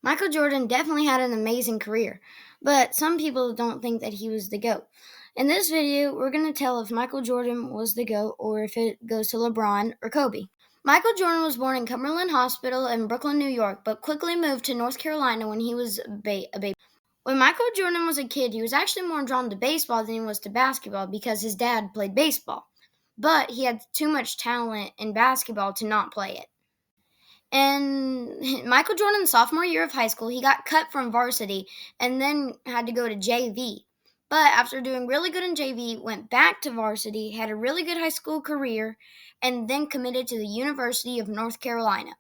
Michael Jordan definitely had an amazing career, but some people don't think that he was the GOAT. In this video, we're going to tell if Michael Jordan was the GOAT or if it goes to LeBron or Kobe. Michael Jordan was born in Cumberland Hospital in Brooklyn, New York, but quickly moved to North Carolina when he was a baby. When Michael Jordan was a kid, he was actually more drawn to baseball than he was to basketball because his dad played baseball. But he had too much talent in basketball to not play it. In Michael Jordan's sophomore year of high school, he got cut from varsity and then had to go to JV. But after doing really good in JV, went back to varsity, had a really good high school career, and then committed to the University of North Carolina.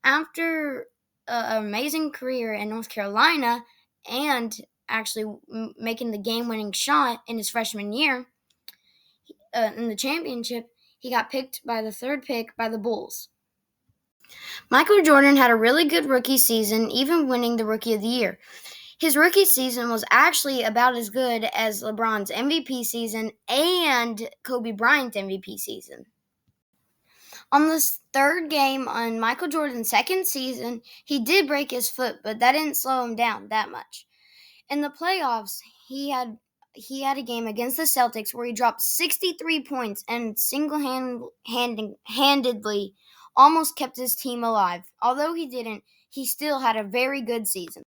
After an amazing career in North Carolina and actually making the game-winning shot in his freshman year in the championship, he got picked by the third pick by the Bulls. Michael Jordan had a really good rookie season, even winning the Rookie of the Year. His rookie season was actually about as good as LeBron's MVP season and Kobe Bryant's MVP season. On this third game on Michael Jordan's second season, he did break his foot, but that didn't slow him down that much. In the playoffs, he had a game against the Celtics where he dropped 63 points and single-handedly almost kept his team alive. Although he didn't, he still had a very good season.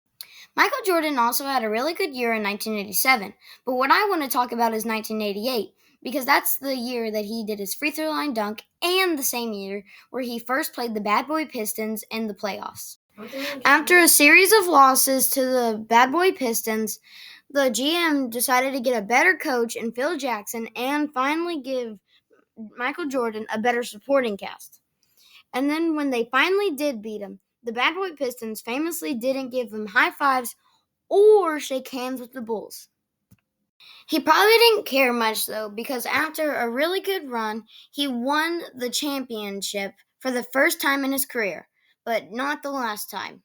Michael Jordan also had a really good year in 1987, but what I want to talk about is 1988 because that's the year that he did his free throw line dunk and the same year where he first played the Bad Boy Pistons in the playoffs. After a series of losses to the Bad Boy Pistons, the GM decided to get a better coach in Phil Jackson and finally give Michael Jordan a better supporting cast. And then when they finally did beat him, the Bad Boy Pistons famously didn't give him high fives or shake hands with the Bulls. He probably didn't care much though, because after a really good run, he won the championship for the first time in his career, but not the last time.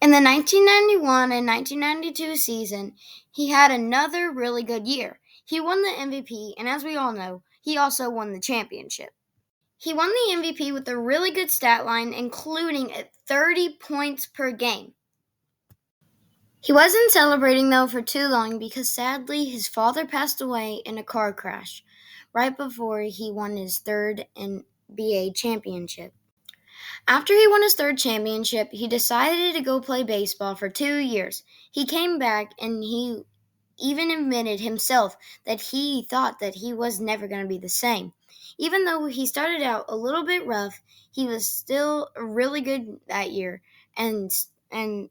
In the 1991 and 1992 season, he had another really good year. He won the MVP, and as we all know, he also won the championship. He won the MVP with a really good stat line, including at 30 points per game. He wasn't celebrating, though, for too long because sadly his father passed away in a car crash right before he won his third NBA championship. After he won his third championship, he decided to go play baseball for 2 years. He came back and he even admitted himself that he thought that he was never going to be the same. Even though he started out a little bit rough, he was still really good that year. And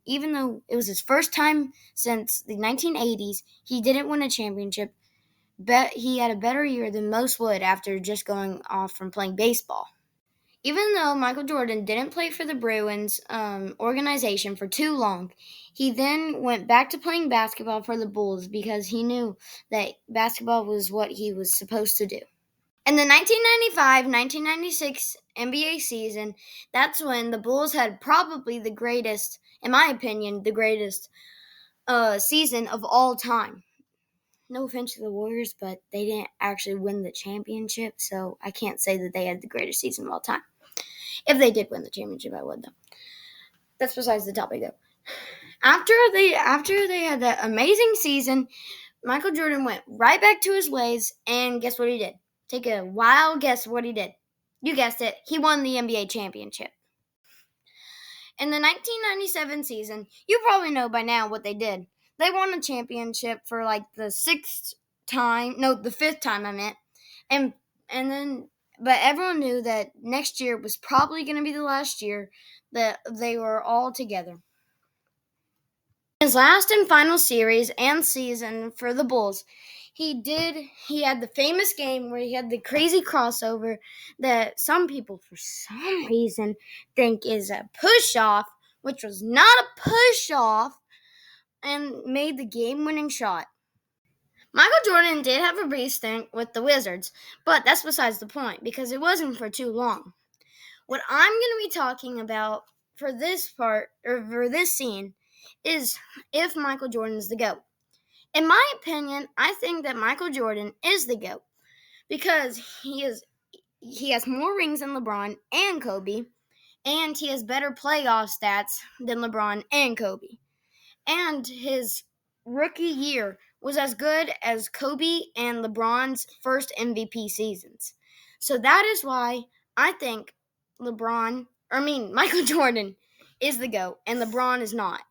even though it was his first time since the 1980s, he didn't win a championship. But he had a better year than most would after just going off from playing baseball. Even though Michael Jordan didn't play for the Bruins organization for too long, he then went back to playing basketball for the Bulls because he knew that basketball was what he was supposed to do. In the 1995-1996 NBA season, that's when the Bulls had probably the greatest, in my opinion, the greatest season of all time. No offense to the Warriors, but they didn't actually win the championship, so I can't say that they had the greatest season of all time. If they did win the championship, I would, though. That's besides the topic, though. After they had that amazing season, Michael Jordan went right back to his ways, and guess what he did? Take a wild guess what he did. You guessed it. He won the NBA championship. In the 1997 season, you probably know by now what they did. They won a championship for like the fifth time I meant. But everyone knew that next year was probably going to be the last year that they were all together. His last and final series and season for the Bulls, he had the famous game where he had the crazy crossover that some people for some reason think is a push-off, which was not a push-off, and made the game-winning shot. Michael Jordan did have a brief stint with the Wizards, but that's besides the point because it wasn't for too long. What I'm going to be talking about for this part, or for this scene, is if Michael Jordan is the GOAT. In my opinion, I think that Michael Jordan is the GOAT because he has more rings than LeBron and Kobe, and he has better playoff stats than LeBron and Kobe. And his rookie year was as good as Kobe and LeBron's first MVP seasons. So that is why I think Michael Jordan is the GOAT and LeBron is not.